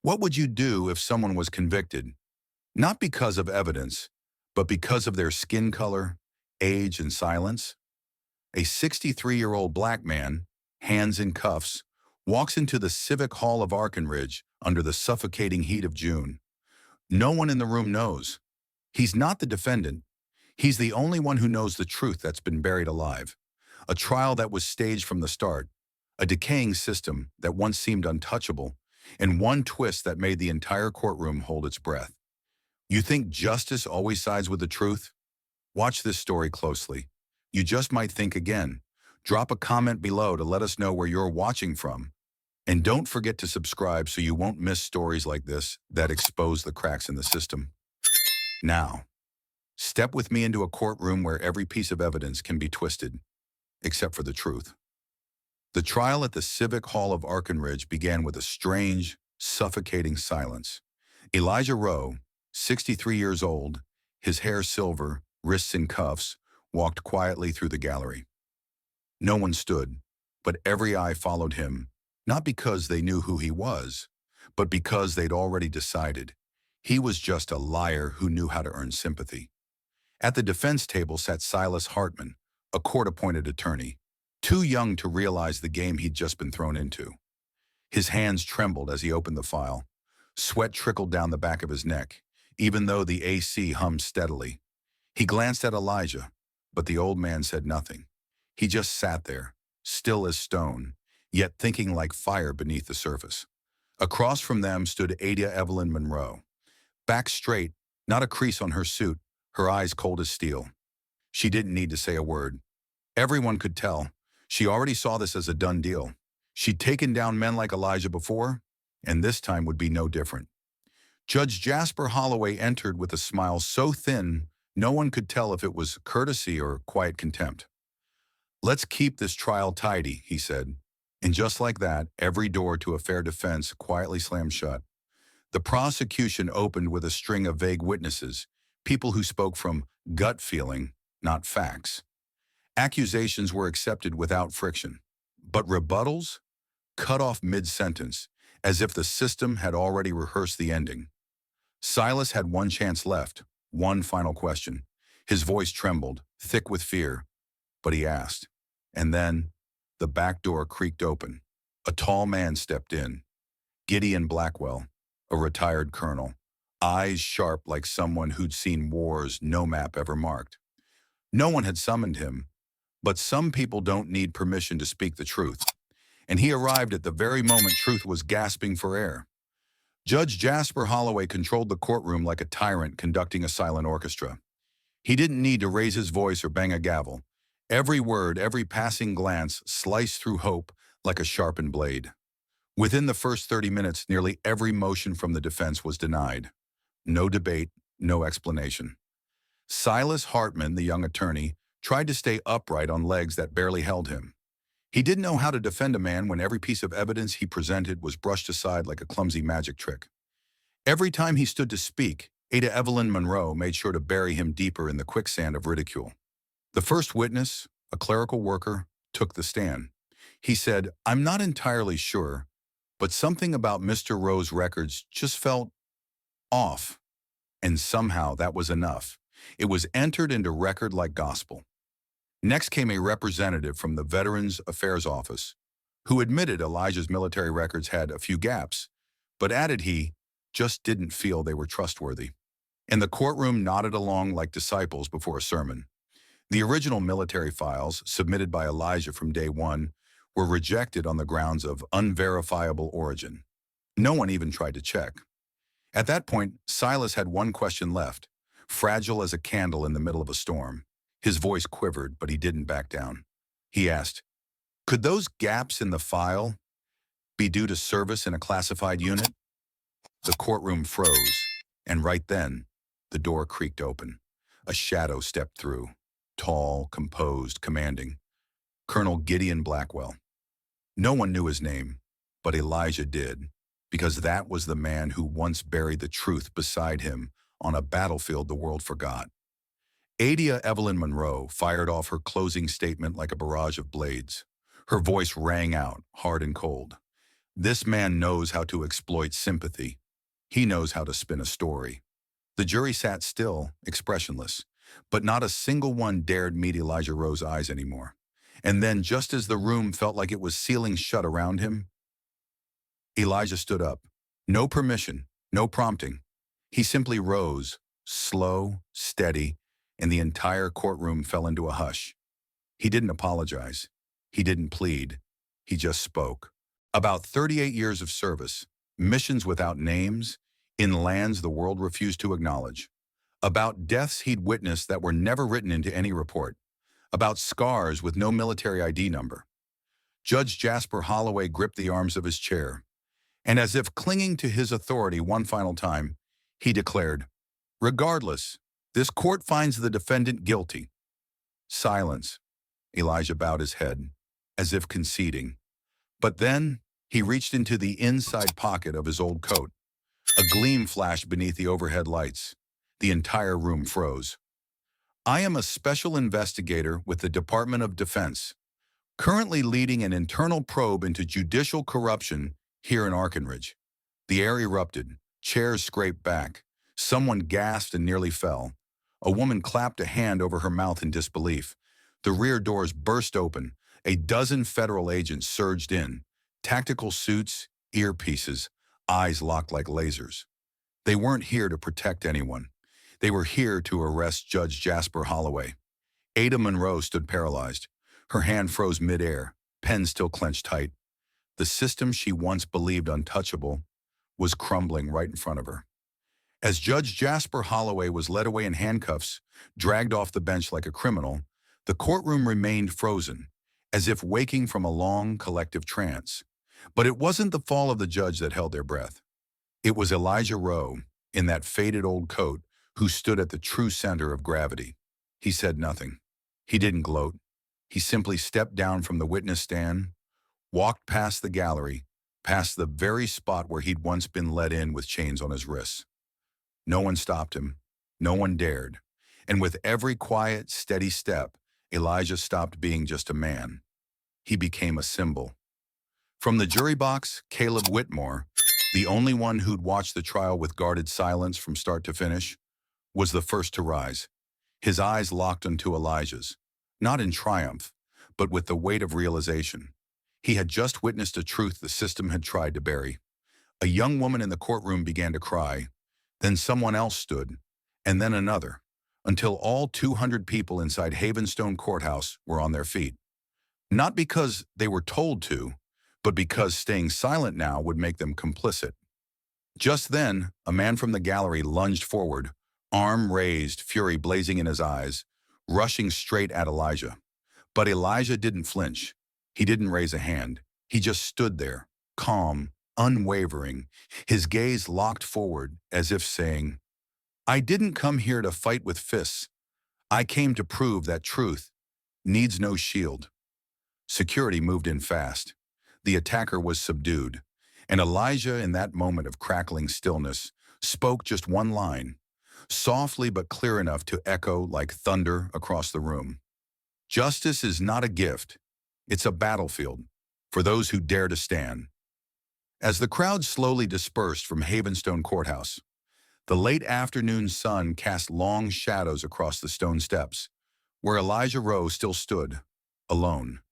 What would you do if someone was convicted, not because of evidence, but because of their skin color, age, and silence? A 63-year-old black man, hands in cuffs, walks into the Civic Hall of Arkenridge under the suffocating heat of June. No one in the room knows. He's not the defendant. He's the only one who knows the truth that's been buried alive. A trial that was staged from the start, a decaying system that once seemed untouchable, and one twist that made the entire courtroom hold its breath. You think justice always sides with the truth? Watch this story closely. You just might think again. Drop a comment below to let us know where you're watching from. And don't forget to subscribe so you won't miss stories like this that expose the cracks in the system. Now, step with me into a courtroom where every piece of evidence can be twisted, except for the truth. The trial at the Civic Hall of Arkenridge began with a strange, suffocating silence. Elijah Rowe, 63 years old, his hair silver, wrists in cuffs, walked quietly through the gallery. No one stood, but every eye followed him, not because they knew who he was, but because they'd already decided. He was just a liar who knew how to earn sympathy. At the defense table sat Silas Hartman, a court-appointed attorney, too young to realize the game he'd just been thrown into. His hands trembled as he opened the file. Sweat trickled down the back of his neck, even though the AC hummed steadily. He glanced at Elijah, but the old man said nothing. He just sat there, still as stone, yet thinking like fire beneath the surface. Across from them stood Ada Evelyn Monroe. Back straight, not a crease on her suit, her eyes cold as steel. She didn't need to say a word. Everyone could tell. She already saw this as a done deal. She'd taken down men like Elijah before, and this time would be no different. Judge Jasper Holloway entered with a smile so thin no one could tell if it was courtesy or quiet contempt. "Let's keep this trial tidy," he said. And just like that, every door to a fair defense quietly slammed shut. The prosecution opened with a string of vague witnesses, people who spoke from gut feeling, not facts. Accusations were accepted without friction, but rebuttals cut off mid-sentence, as if the system had already rehearsed the ending. Silas had one chance left, one final question. His voice trembled, thick with fear, but he asked. And then, the back door creaked open. A tall man stepped in. Gideon Blackwell, a retired colonel, eyes sharp like someone who'd seen wars no map ever marked. No one had summoned him, but some people don't need permission to speak the truth. And he arrived at the very moment truth was gasping for air. Judge Jasper Holloway controlled the courtroom like a tyrant conducting a silent orchestra. He didn't need to raise his voice or bang a gavel. Every word, every passing glance sliced through hope like a sharpened blade. Within the first 30 minutes, nearly every motion from the defense was denied. No debate, no explanation. Silas Hartman, the young attorney, tried to stay upright on legs that barely held him. He didn't know how to defend a man when every piece of evidence he presented was brushed aside like a clumsy magic trick. Every time he stood to speak, Ada Evelyn Monroe made sure to bury him deeper in the quicksand of ridicule. The first witness, a clerical worker, took the stand. He said, "I'm not entirely sure, but something about Mr. Rowe's records just felt off." And somehow that was enough. It was entered into record like gospel. Next came a representative from the Veterans Affairs Office, who admitted Elijah's military records had a few gaps, but added he just didn't feel they were trustworthy. And the courtroom nodded along like disciples before a sermon. The original military files, submitted by Elijah from day one, were rejected on the grounds of unverifiable origin. No one even tried to check. At that point, Silas had one question left, fragile as a candle in the middle of a storm. His voice quivered, but he didn't back down. He asked, "Could those gaps in the file be due to service in a classified unit?" The courtroom froze, and right then, the door creaked open. A shadow stepped through, tall, composed, commanding. Colonel Gideon Blackwell. No one knew his name, but Elijah did, because that was the man who once buried the truth beside him on a battlefield the world forgot. Ada Evelyn Monroe fired off her closing statement like a barrage of blades. Her voice rang out, hard and cold. This man knows how to exploit sympathy. He knows how to spin a story. The jury sat still, expressionless, but not a single one dared meet Elijah Rowe's eyes anymore. And then, just as the room felt like it was sealing shut around him, Elijah stood up. No permission, no prompting. He simply rose, slow, steady, and the entire courtroom fell into a hush. He didn't apologize. He didn't plead. He just spoke. About 38 years of service, missions without names, in lands the world refused to acknowledge. About deaths he'd witnessed that were never written into any report. About scars with no military ID number. Judge Jasper Holloway gripped the arms of his chair, and as if clinging to his authority one final time, he declared, "Regardless, this court finds the defendant guilty." Silence. Elijah bowed his head, as if conceding. But then, he reached into the inside pocket of his old coat. A gleam flashed beneath the overhead lights. The entire room froze. "I am a special investigator with the Department of Defense, currently leading an internal probe into judicial corruption here in Arkenridge." The air erupted. Chairs scraped back. Someone gasped and nearly fell. A woman clapped a hand over her mouth in disbelief. The rear doors burst open. A dozen federal agents surged in. Tactical suits, earpieces, eyes locked like lasers. They weren't here to protect anyone. They were here to arrest Judge Jasper Holloway. Ada Monroe stood paralyzed. Her hand froze midair, pen still clenched tight. The system she once believed untouchable was crumbling right in front of her. As Judge Jasper Holloway was led away in handcuffs, dragged off the bench like a criminal, the courtroom remained frozen, as if waking from a long, collective trance. But it wasn't the fall of the judge that held their breath. It was Elijah Rowe, in that faded old coat, who stood at the true center of gravity. He said nothing. He didn't gloat. He simply stepped down from the witness stand, walked past the gallery, past the very spot where he'd once been let in with chains on his wrists. No one stopped him. No one dared. And with every quiet, steady step, Elijah stopped being just a man. He became a symbol. From the jury box, Caleb Whitmore, the only one who'd watched the trial with guarded silence from start to finish, was the first to rise. His eyes locked onto Elijah's, not in triumph, but with the weight of realization. He had just witnessed a truth the system had tried to bury. A young woman in the courtroom began to cry. Then someone else stood, and then another, until all 200 people inside Havenstone Courthouse were on their feet. Not because they were told to, but because staying silent now would make them complicit. Just then, a man from the gallery lunged forward, arm raised, fury blazing in his eyes, rushing straight at Elijah. But Elijah didn't flinch. He didn't raise a hand. He just stood there, calm, unwavering, his gaze locked forward as if saying, "I didn't come here to fight with fists. I came to prove that truth needs no shield." Security moved in fast. The attacker was subdued, and Elijah, in that moment of crackling stillness, spoke just one line, softly but clear enough to echo like thunder across the room. "Justice is not a gift. It's a battlefield for those who dare to stand." As the crowd slowly dispersed from Havenstone Courthouse, the late afternoon sun cast long shadows across the stone steps, where Elijah Rowe still stood, alone.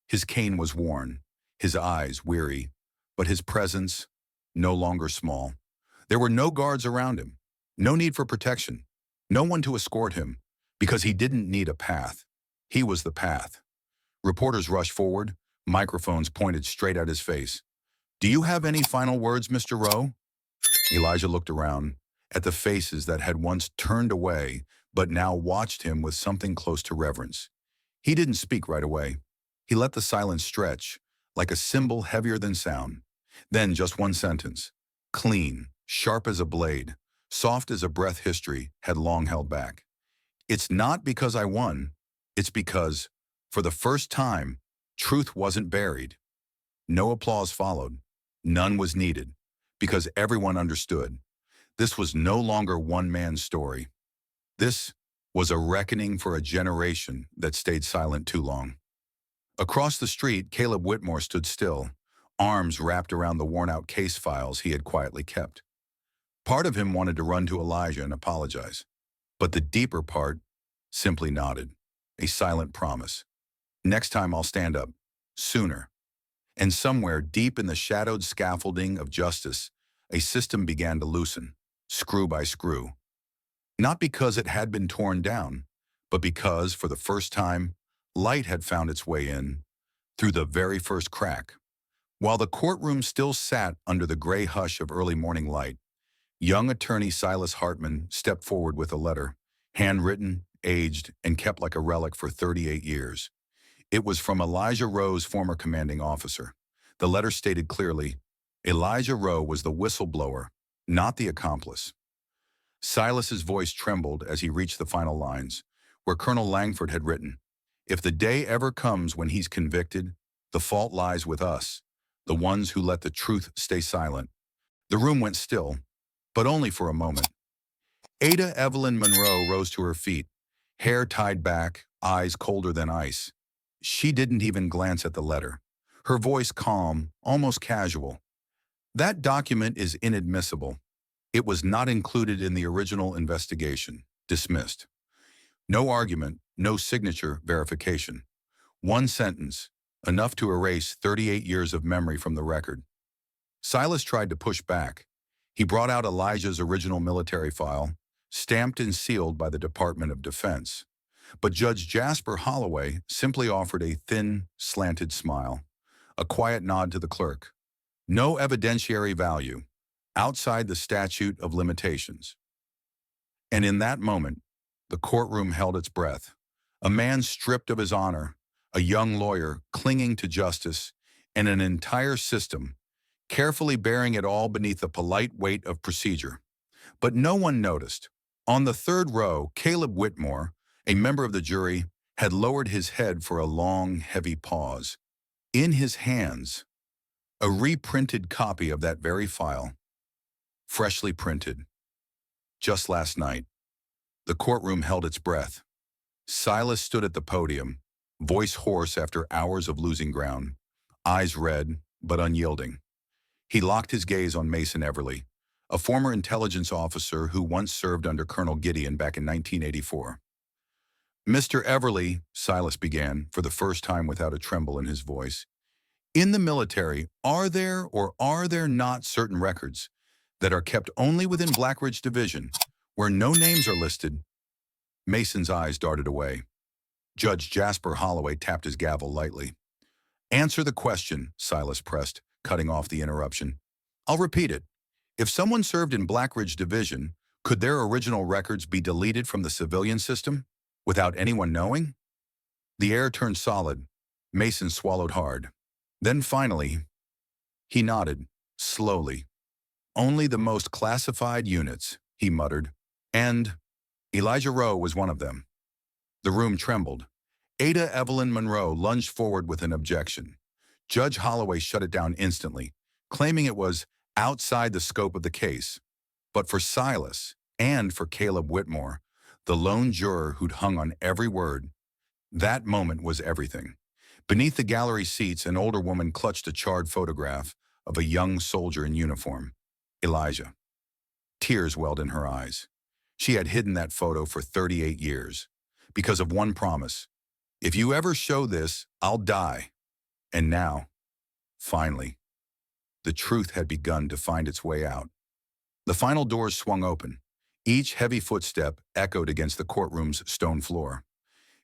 His cane was worn, his eyes weary, but his presence no longer small. There were no guards around him, no need for protection, no one to escort him, because he didn't need a path. He was the path. Reporters rushed forward, microphones pointed straight at his face. "Do you have any final words, Mr. Rowe?" Elijah looked around, at the faces that had once turned away, but now watched him with something close to reverence. He didn't speak right away. He let the silence stretch, like a cymbal heavier than sound. Then just one sentence, clean, sharp as a blade, soft as a breath history had long held back. "It's not because I won. It's because, for the first time, truth wasn't buried." No applause followed. None was needed, because everyone understood. This was no longer one man's story. This was a reckoning for a generation that stayed silent too long. Across the street, Caleb Whitmore stood still, arms wrapped around the worn-out case files he had quietly kept. Part of him wanted to run to Elijah and apologize, but the deeper part simply nodded, a silent promise. Next time I'll stand up, sooner. And somewhere deep in the shadowed scaffolding of justice, a system began to loosen, screw by screw. Not because it had been torn down, but because, for the first time, light had found its way in, through the very first crack. While the courtroom still sat under the gray hush of early morning light, young attorney Silas Hartman stepped forward with a letter, handwritten, aged, and kept like a relic for 38 years. It was from Elijah Rowe's former commanding officer. The letter stated clearly, Elijah Rowe was the whistleblower, not the accomplice. Silas's voice trembled as he reached the final lines, where Colonel Langford had written, "If the day ever comes when he's convicted, the fault lies with us, the ones who let the truth stay silent." The room went still, but only for a moment. Ada Evelyn Monroe rose to her feet, hair tied back, eyes colder than ice. She didn't even glance at the letter, her voice calm, almost casual. "That document is inadmissible. It was not included in the original investigation. Dismissed." No argument, no signature verification. One sentence, enough to erase 38 years of memory from the record. Silas tried to push back. He brought out Elijah's original military file, stamped and sealed by the Department of Defense. But Judge Jasper Holloway simply offered a thin, slanted smile, a quiet nod to the clerk. No evidentiary value, outside the statute of limitations. And in that moment, the courtroom held its breath. A man stripped of his honor, a young lawyer clinging to justice, and an entire system, carefully bearing it all beneath the polite weight of procedure. But no one noticed. On the third row, Caleb Whitmore, a member of the jury, had lowered his head for a long, heavy pause. In his hands, a reprinted copy of that very file, freshly printed. Just last night, the courtroom held its breath. Silas stood at the podium, voice hoarse after hours of losing ground, eyes red but unyielding. He locked his gaze on Mason Everly, a former intelligence officer who once served under Colonel Gideon back in 1984. "Mr. Everly," Silas began, for the first time without a tremble in his voice, "in the military, are there or are there not certain records that are kept only within Black Ridge Division, where no names are listed?" Mason's eyes darted away. Judge Jasper Holloway tapped his gavel lightly. "Answer the question," Silas pressed, cutting off the interruption. "I'll repeat it. If someone served in Black Ridge Division, could their original records be deleted from the civilian system without anyone knowing?" The air turned solid. Mason swallowed hard. Then finally, he nodded, slowly. "Only the most classified units," he muttered. "And Elijah Rowe was one of them." The room trembled. Ada Evelyn Monroe lunged forward with an objection. Judge Holloway shut it down instantly, claiming it was outside the scope of the case. But for Silas, and for Caleb Whitmore, the lone juror who'd hung on every word, that moment was everything. Beneath the gallery seats, an older woman clutched a charred photograph of a young soldier in uniform, Elijah. Tears welled in her eyes. She had hidden that photo for 38 years, because of one promise: "If you ever show this, I'll die." And now, finally, the truth had begun to find its way out. The final doors swung open. Each heavy footstep echoed against the courtroom's stone floor.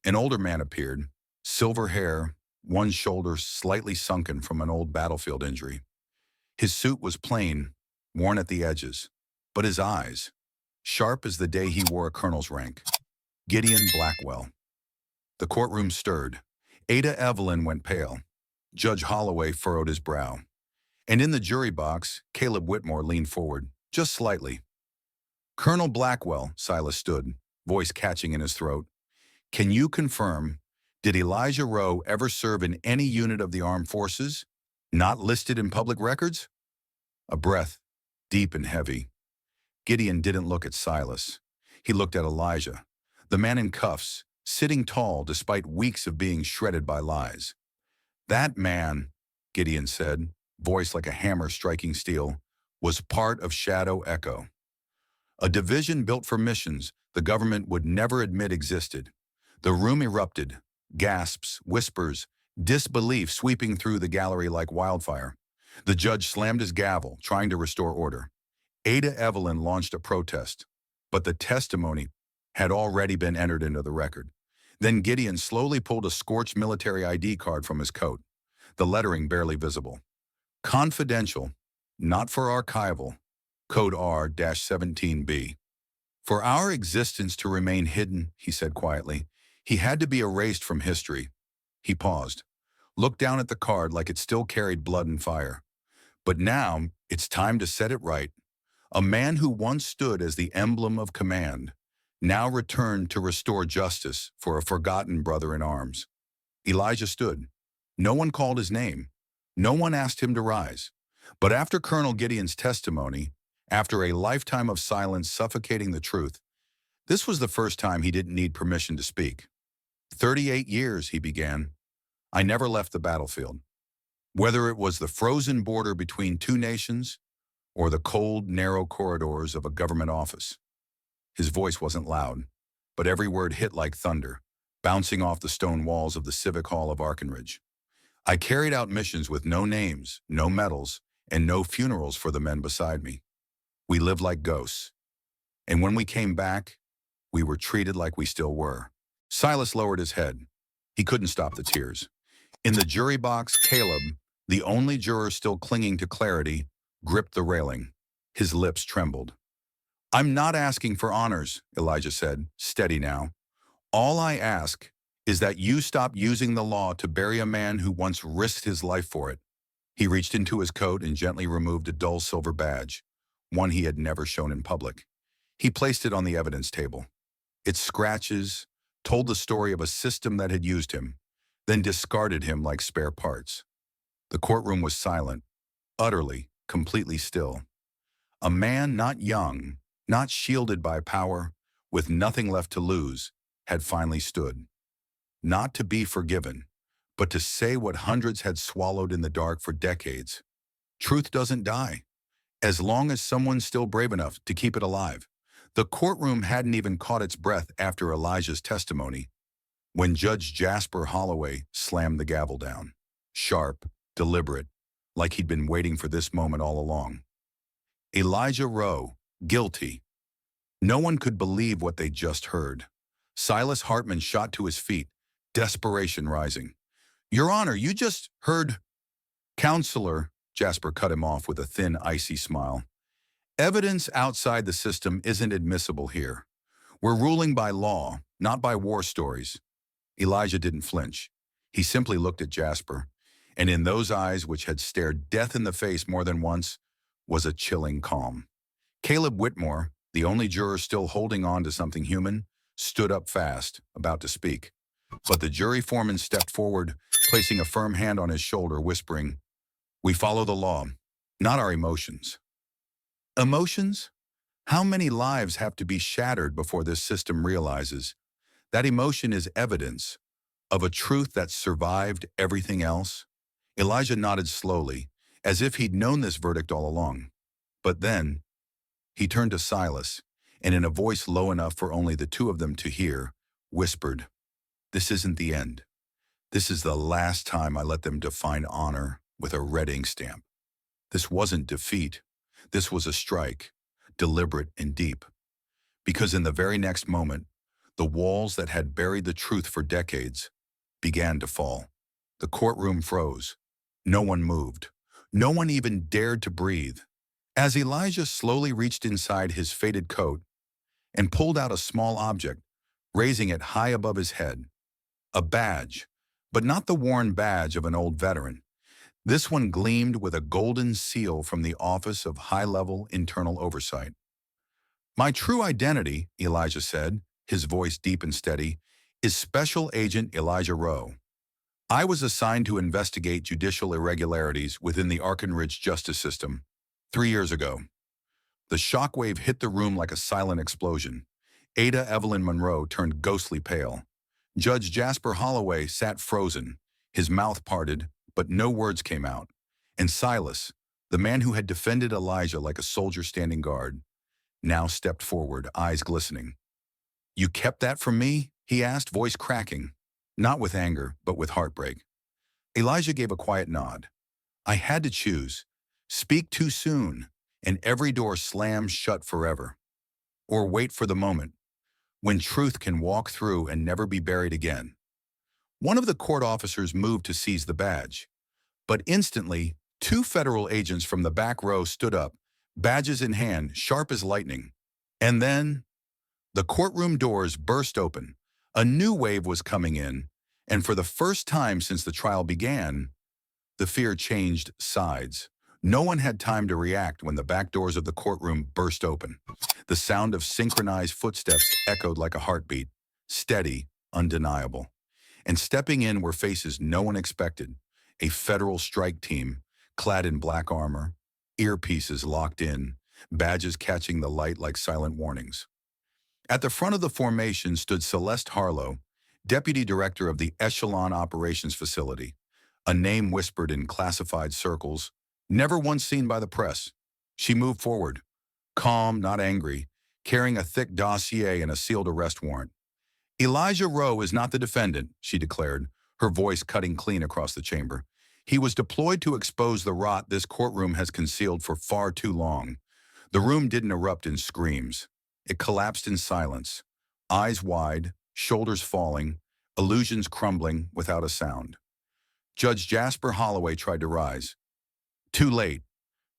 An older man appeared, silver hair, one shoulder slightly sunken from an old battlefield injury. His suit was plain, worn at the edges, but his eyes, sharp as the day he wore a colonel's rank. Gideon Blackwell. The courtroom stirred. Ada Evelyn went pale. Judge Holloway furrowed his brow. And in the jury box, Caleb Whitmore leaned forward, just slightly. "Colonel Blackwell," Silas stood, voice catching in his throat, "can you confirm, did Elijah Rowe ever serve in any unit of the armed forces, not listed in public records?" A breath, deep and heavy. Gideon didn't look at Silas. He looked at Elijah, the man in cuffs, sitting tall despite weeks of being shredded by lies. "That man," Gideon said, voice like a hammer striking steel, was part of Shadow Echo, a division built for missions the government would never admit existed. The room erupted, gasps, whispers, disbelief sweeping through the gallery like wildfire. The judge slammed his gavel, trying to restore order. Ada Evelyn launched a protest, but the testimony had already been entered into the record. Then Gideon slowly pulled a scorched military ID card from his coat, the lettering barely visible. Confidential, not for archival, code R-17B. For our existence to remain hidden, he said quietly, he had to be erased from history. He paused, looked down at the card like it still carried blood and fire. But now, it's time to set it right. A man who once stood as the emblem of command, now returned to restore justice for a forgotten brother in arms. Elijah stood. No one called his name. No one asked him to rise. But after Colonel Gideon's testimony, after a lifetime of silence suffocating the truth, this was the first time he didn't need permission to speak. 38 years, he began. I never left the battlefield. Whether it was the frozen border between two nations or the cold, narrow corridors of a government office. His voice wasn't loud, but every word hit like thunder, bouncing off the stone walls of the Civic Hall of Arkenridge. I carried out missions with no names, no medals, and no funerals for the men beside me. We lived like ghosts. And when we came back, we were treated like we still were. Silas lowered his head. He couldn't stop the tears. In the jury box, Caleb, the only juror still clinging to clarity, gripped the railing. His lips trembled. I'm not asking for honors, Elijah said, steady now. All I ask is that you stop using the law to bury a man who once risked his life for it. He reached into his coat and gently removed a dull silver badge, one he had never shown in public. He placed it on the evidence table. Its scratches told the story of a system that had used him, then discarded him like spare parts. The courtroom was silent, utterly, completely still. A man not young, not shielded by power, with nothing left to lose, had finally stood. Not to be forgiven, but to say what hundreds had swallowed in the dark for decades. Truth doesn't die, as long as someone's still brave enough to keep it alive. The courtroom hadn't even caught its breath after Elijah's testimony, when Judge Jasper Holloway slammed the gavel down. Sharp, deliberate, like he'd been waiting for this moment all along. Elijah Rowe, guilty. No one could believe what they'd just heard. Silas Hartman shot to his feet, desperation rising. Your Honor, you just heard... Counselor, Jasper cut him off with a thin, icy smile. Evidence outside the system isn't admissible here. We're ruling by law, not by war stories. Elijah didn't flinch. He simply looked at Jasper, and in those eyes which had stared death in the face more than once, was a chilling calm. Caleb Whitmore, the only juror still holding on to something human, stood up fast, about to speak. But the jury foreman stepped forward, placing a firm hand on his shoulder, whispering, "We follow the law, not our emotions." Emotions? How many lives have to be shattered before this system realizes that emotion is evidence of a truth that survived everything else? Elijah nodded slowly, as if he'd known this verdict all along. But then, he turned to Silas, and in a voice low enough for only the two of them to hear, whispered, "This isn't the end. This is the last time I let them define honor with a red ink stamp. This wasn't defeat. This was a strike, deliberate and deep. Because in the very next moment, the walls that had buried the truth for decades began to fall. The courtroom froze. No one moved. No one even dared to breathe. As Elijah slowly reached inside his faded coat and pulled out a small object, raising it high above his head. A badge, but not the worn badge of an old veteran. This one gleamed with a golden seal from the Office of High-Level Internal Oversight. My true identity, Elijah said, his voice deep and steady, is Special Agent Elijah Rowe. I was assigned to investigate judicial irregularities within the Arkenridge justice system 3 years ago. The shockwave hit the room like a silent explosion. Ada Evelyn Monroe turned ghostly pale. Judge Jasper Holloway sat frozen, his mouth parted, but no words came out. And Silas, the man who had defended Elijah like a soldier standing guard, now stepped forward, eyes glistening. "You kept that from me?" he asked, voice cracking, not with anger, but with heartbreak. Elijah gave a quiet nod. "I had to choose. Speak too soon, and every door slams shut forever. Or wait for the moment when truth can walk through and never be buried again." One of the court officers moved to seize the badge, but instantly, two federal agents from the back row stood up, badges in hand, sharp as lightning. And then, the courtroom doors burst open. A new wave was coming in, and for the first time since the trial began, the fear changed sides. No one had time to react when the back doors of the courtroom burst open. The sound of synchronized footsteps echoed like a heartbeat, steady, undeniable. And stepping in were faces no one expected: a federal strike team, clad in black armor, earpieces locked in, badges catching the light like silent warnings. At the front of the formation stood Celeste Harlow, deputy director of the Echelon Operations Facility, a name whispered in classified circles, never once seen by the press. She moved forward, calm, not angry, carrying a thick dossier and a sealed arrest warrant. "Elijah Rowe is not the defendant," she declared, her voice cutting clean across the chamber. "He was deployed to expose the rot this courtroom has concealed for far too long." The room didn't erupt in screams. It collapsed in silence, eyes wide, shoulders falling, illusions crumbling without a sound. Judge Jasper Holloway tried to rise. Too late.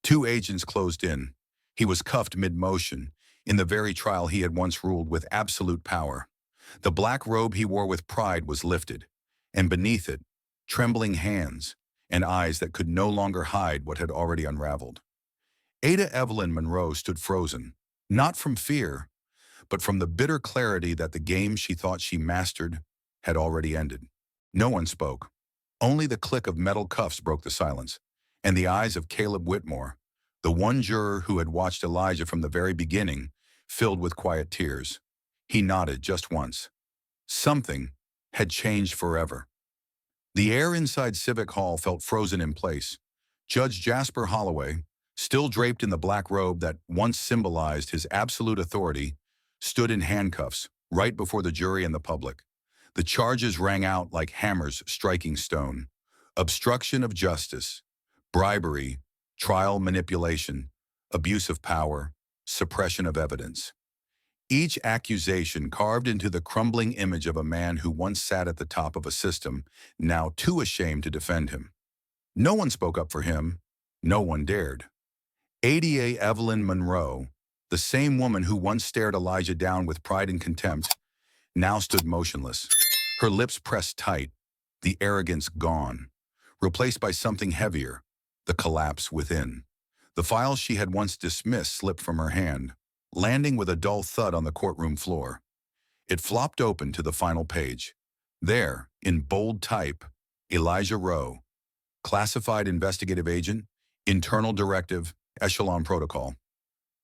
Two agents closed in. He was cuffed mid-motion, in the very trial he had once ruled with absolute power. The black robe he wore with pride was lifted, and beneath it, trembling hands and eyes that could no longer hide what had already unraveled. Ada Evelyn Monroe stood frozen, not from fear, but from the bitter clarity that the game she thought she mastered had already ended. No one spoke. Only the click of metal cuffs broke the silence, and the eyes of Caleb Whitmore, the one juror who had watched Elijah from the very beginning, filled with quiet tears. He nodded just once. Something had changed forever. The air inside Civic Hall felt frozen in place. Judge Jasper Holloway, still draped in the black robe that once symbolized his absolute authority, stood in handcuffs right before the jury and the public. The charges rang out like hammers striking stone: obstruction of justice, bribery, trial manipulation, abuse of power, suppression of evidence. Each accusation carved into the crumbling image of a man who once sat at the top of a system, now too ashamed to defend him. No one spoke up for him. No one dared. Ada Evelyn Monroe, the same woman who once stared Elijah down with pride and contempt, now stood motionless, her lips pressed tight, the arrogance gone, replaced by something heavier, the collapse within. The files she had once dismissed slipped from her hand, landing with a dull thud on the courtroom floor. It flopped open to the final page. There, in bold type, Elijah Rowe, classified investigative agent, internal directive, Echelon protocol.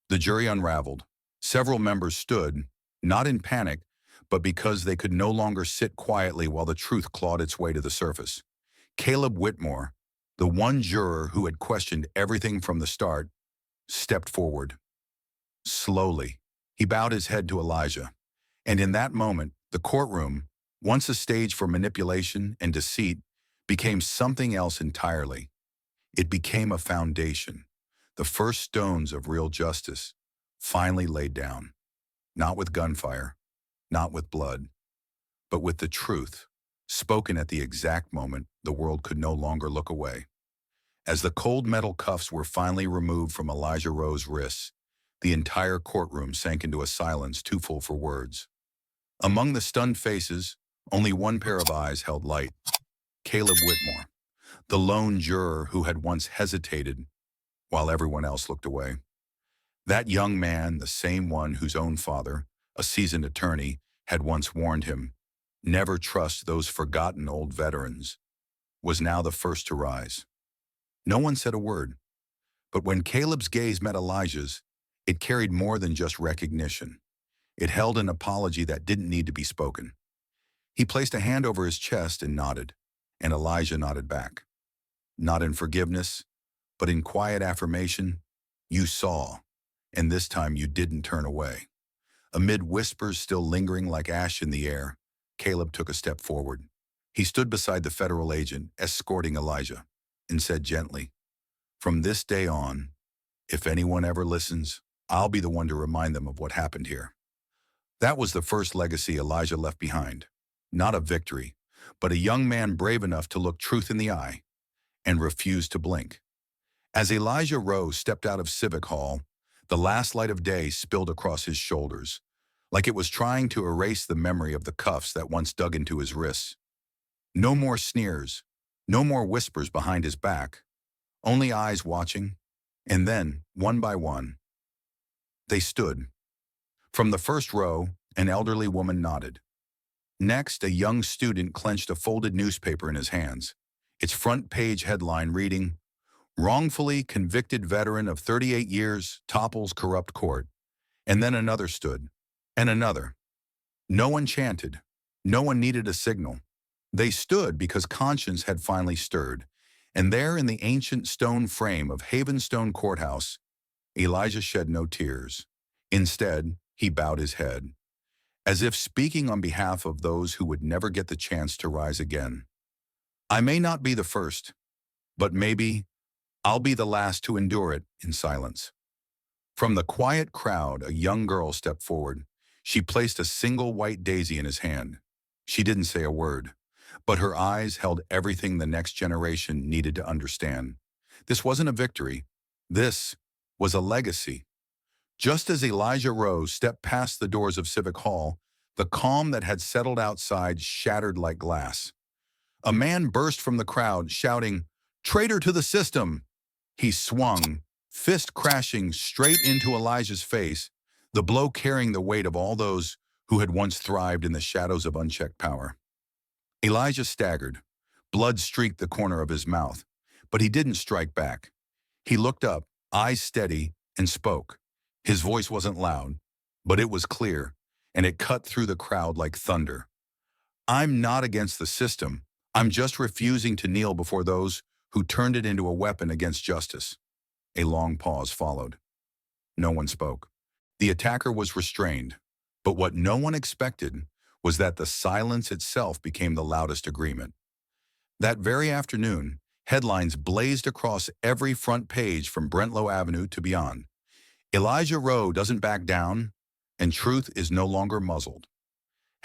The jury unraveled. Several members stood, not in panic, but because they could no longer sit quietly while the truth clawed its way to the surface. Caleb Whitmore, the one juror who had questioned everything from the start, stepped forward. Slowly, he bowed his head to Elijah, and in that moment, the courtroom, once a stage for manipulation and deceit, became something else entirely. It became a foundation, the first stones of real justice, finally laid down, not with gunfire, not with blood, but with the truth, spoken at the exact moment the world could no longer look away. As the cold metal cuffs were finally removed from Elijah Rowe's wrists, the entire courtroom sank into a silence too full for words. Among the stunned faces, only one pair of eyes held light: Caleb Whitmore, the lone juror who had once hesitated while everyone else looked away. That young man, the same one whose own father, a seasoned attorney, had once warned him, "Never trust those forgotten old veterans," was now the first to rise. No one said a word, but when Caleb's gaze met Elijah's, it carried more than just recognition. It held an apology that didn't need to be spoken. He placed a hand over his chest and nodded, and Elijah nodded back. Not in forgiveness, But in quiet affirmation, you saw, and this time you didn't turn away. Amid whispers still lingering like ash in the air, Caleb took a step forward. He stood beside the federal agent, escorting Elijah, and said gently, "From this day on, if anyone ever listens, I'll be the one to remind them of what happened here." That was the first legacy Elijah left behind. Not a victory, but a young man brave enough to look truth in the eye and refuse to blink. As Elijah Rose stepped out of Civic Hall, the last light of day spilled across his shoulders, like it was trying to erase the memory of the cuffs that once dug into his wrists. No more sneers, no more whispers behind his back, only eyes watching, and then, one by one, they stood. From the first row, an elderly woman nodded. Next, a young student clenched a folded newspaper in his hands, its front page headline reading, "Wrongfully convicted veteran of 38 years topples corrupt court." And then another stood, and another. No one chanted. No one needed a signal. They stood because conscience had finally stirred, and there in the ancient stone frame of Havenstone Courthouse, Elijah shed no tears. Instead, he bowed his head, as if speaking on behalf of those who would never get the chance to rise again. "I may not be the first, but maybe I'll be the last to endure it in silence." From the quiet crowd, a young girl stepped forward. She placed a single white daisy in his hand. She didn't say a word, but her eyes held everything the next generation needed to understand. This wasn't a victory. This was a legacy. Just as Elijah Rose stepped past the doors of Civic Hall, the calm that had settled outside shattered like glass. A man burst from the crowd, shouting, "Traitor to the system!" He swung, fist crashing straight into Elijah's face, the blow carrying the weight of all those who had once thrived in the shadows of unchecked power. Elijah staggered. Blood streaked the corner of his mouth, but he didn't strike back. He looked up, eyes steady, and spoke. His voice wasn't loud, but it was clear, and it cut through the crowd like thunder. "I'm not against the system. I'm just refusing to kneel before those who turned it into a weapon against justice." A long pause followed. No one spoke. The attacker was restrained, but what no one expected was that the silence itself became the loudest agreement. That very afternoon, headlines blazed across every front page from Brentlow Avenue to beyond. "Elijah Rowe doesn't back down, and truth is no longer muzzled."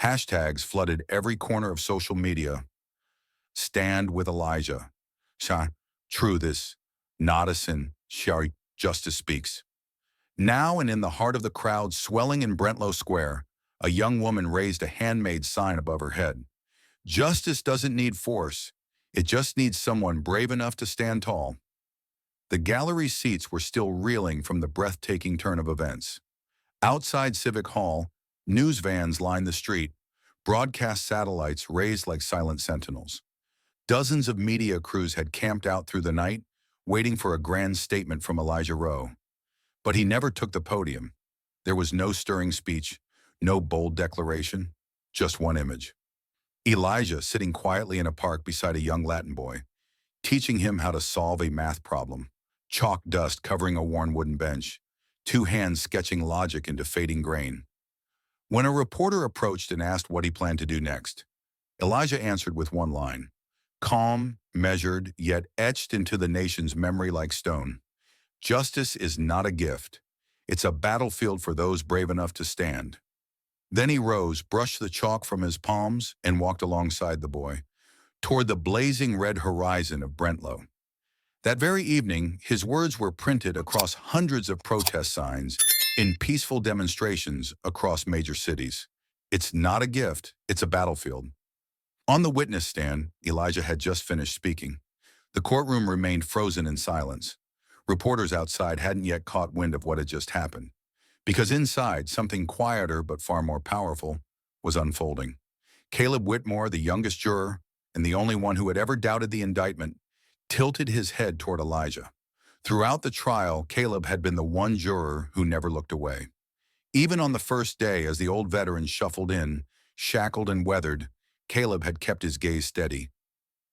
Hashtags flooded every corner of social media. "Stand with Elijah." "True this. Not a sin. Shari, justice speaks." Now and in the heart of the crowd swelling in Brentlow Square, a young woman raised a handmade sign above her head. "Justice doesn't need force. It just needs someone brave enough to stand tall." The gallery seats were still reeling from the breathtaking turn of events. Outside Civic Hall, news vans lined the street, broadcast satellites raised like silent sentinels. Dozens of media crews had camped out through the night, waiting for a grand statement from Elijah Rowe. But he never took the podium. There was no stirring speech, no bold declaration, just one image. Elijah sitting quietly in a park beside a young Latin boy, teaching him how to solve a math problem, chalk dust covering a worn wooden bench, two hands sketching logic into fading grain. When a reporter approached and asked what he planned to do next, Elijah answered with one line, calm, measured, yet etched into the nation's memory like stone. "Justice is not a gift. It's a battlefield for those brave enough to stand." Then he rose, brushed the chalk from his palms, and walked alongside the boy, toward the blazing red horizon of Brentlow. That very evening, his words were printed across hundreds of protest signs in peaceful demonstrations across major cities. "It's not a gift, it's a battlefield." On the witness stand, Elijah had just finished speaking. The courtroom remained frozen in silence. Reporters outside hadn't yet caught wind of what had just happened, because inside, something quieter but far more powerful was unfolding. Caleb Whitmore, the youngest juror, and the only one who had ever doubted the indictment, tilted his head toward Elijah. Throughout the trial, Caleb had been the one juror who never looked away. Even on the first day, as the old veteran shuffled in, shackled and weathered, Caleb had kept his gaze steady.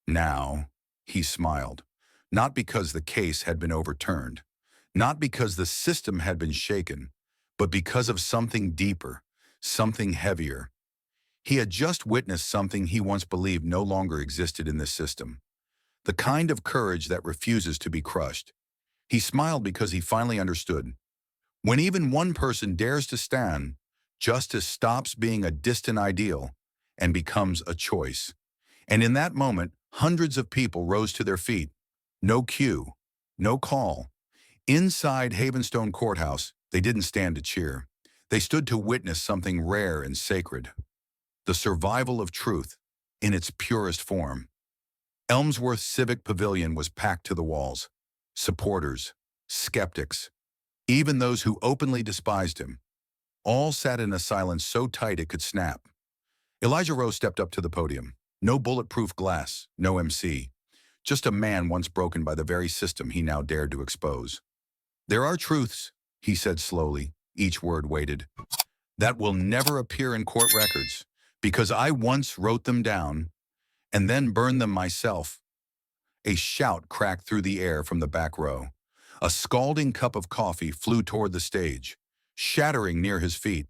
Now, he smiled. not because the case had been overturned, not because the system had been shaken, but because of something deeper, something heavier. He had just witnessed something he once believed no longer existed in this system, the kind of courage that refuses to be crushed. He smiled because he finally understood. When even one person dares to stand, justice stops being a distant ideal and becomes a choice. And in that moment, hundreds of people rose to their feet. No cue, no call. Inside Havenstone Courthouse, they didn't stand to cheer. They stood to witness something rare and sacred, the survival of truth in its purest form. Elmsworth Civic Pavilion was packed to the walls. Supporters, skeptics, even those who openly despised him, all sat in a silence so tight it could snap. Elijah Rowe stepped up to the podium. No bulletproof glass, no MC. Just a man once broken by the very system he now dared to expose. "There are truths," he said slowly, each word weighted, "that will never appear in court records, because I once wrote them down and then burned them myself." A shout cracked through the air from the back row. A scalding cup of coffee flew toward the stage, shattering near his feet.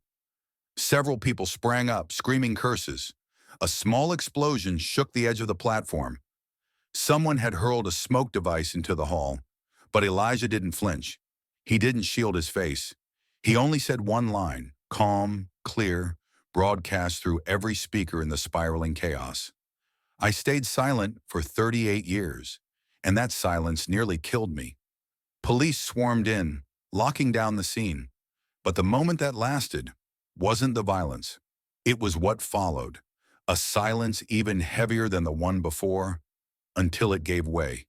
Several people sprang up, screaming curses. A small explosion shook the edge of the platform. Someone had hurled a smoke device into the hall, but Elijah didn't flinch. He didn't shield his face. He only said one line, calm, clear, broadcast through every speaker in the spiraling chaos. "I stayed silent for 38 years, and that silence nearly killed me." Police swarmed in, locking down the scene. But the moment that lasted wasn't the violence. It was what followed, a silence even heavier than the one before, until it gave way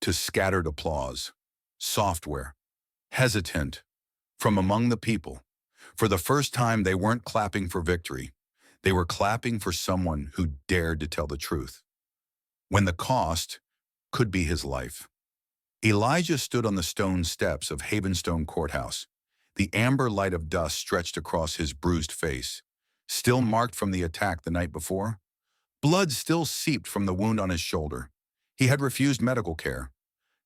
to scattered applause, software, hesitant, from among the people. For the first time, they weren't clapping for victory. They were clapping for someone who dared to tell the truth, when the cost could be his life. Elijah stood on the stone steps of Havenstone Courthouse. The amber light of dust stretched across his bruised face, still marked from the attack the night before. Blood still seeped from the wound on his shoulder. He had refused medical care,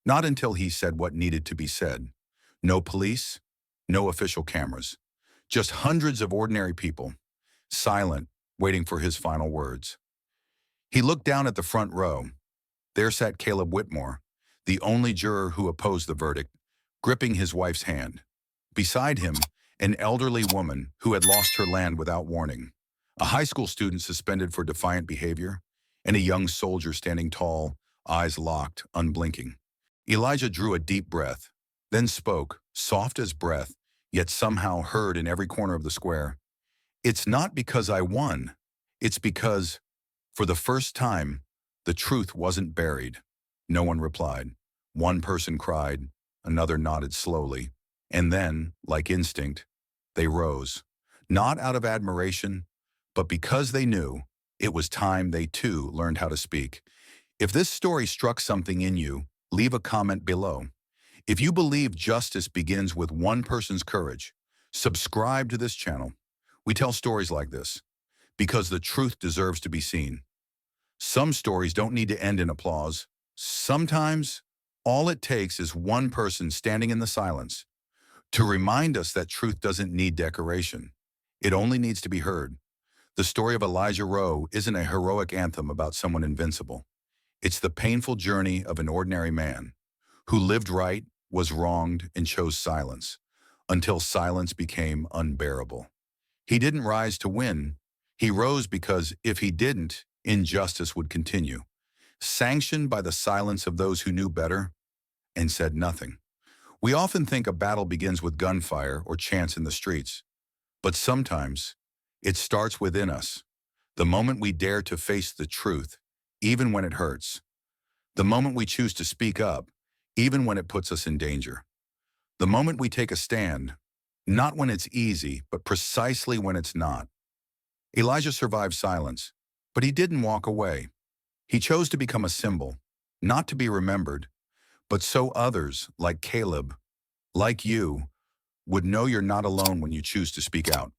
not until he said what needed to be said. No police, no official cameras, just hundreds of ordinary people, silent, waiting for his final words. He looked down at the front row. There sat Caleb Whitmore, the only juror who opposed the verdict, gripping his wife's hand. Beside him, an elderly woman who had lost her land without warning, a high school student suspended for defiant behavior, and a young soldier standing tall, eyes locked, unblinking. Elijah drew a deep breath, then spoke, soft as breath, yet somehow heard in every corner of the square. "It's not because I won. It's because, for the first time, the truth wasn't buried." No one replied. One person cried, another nodded slowly, and then, like instinct, they rose, not out of admiration, but because they knew it was time they too learned how to speak. If this story struck something in you, leave a comment below. If you believe justice begins with one person's courage, subscribe to this channel. We tell stories like this because the truth deserves to be seen. Some stories don't need to end in applause. Sometimes, all it takes is one person standing in the silence to remind us that truth doesn't need decoration. It only needs to be heard. The story of Elijah Rowe isn't a heroic anthem about someone invincible. It's the painful journey of an ordinary man who lived right, was wronged, and chose silence, until silence became unbearable. He didn't rise to win. He rose because if he didn't, injustice would continue, sanctioned by the silence of those who knew better and said nothing. We often think a battle begins with gunfire or chants in the streets, but sometimes it starts within us. The moment we dare to face the truth, even when it hurts. The moment we choose to speak up, even when it puts us in danger. The moment we take a stand, not when it's easy, but precisely when it's not. Elijah survived silence, but he didn't walk away. He chose to become a symbol, not to be remembered, but so others, like Caleb, like you, would know you're not alone when you choose to speak out.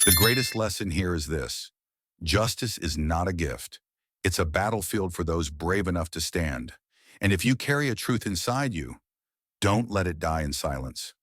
The greatest lesson here is this: justice is not a gift. It's a battlefield for those brave enough to stand. And if you carry a truth inside you, don't let it die in silence.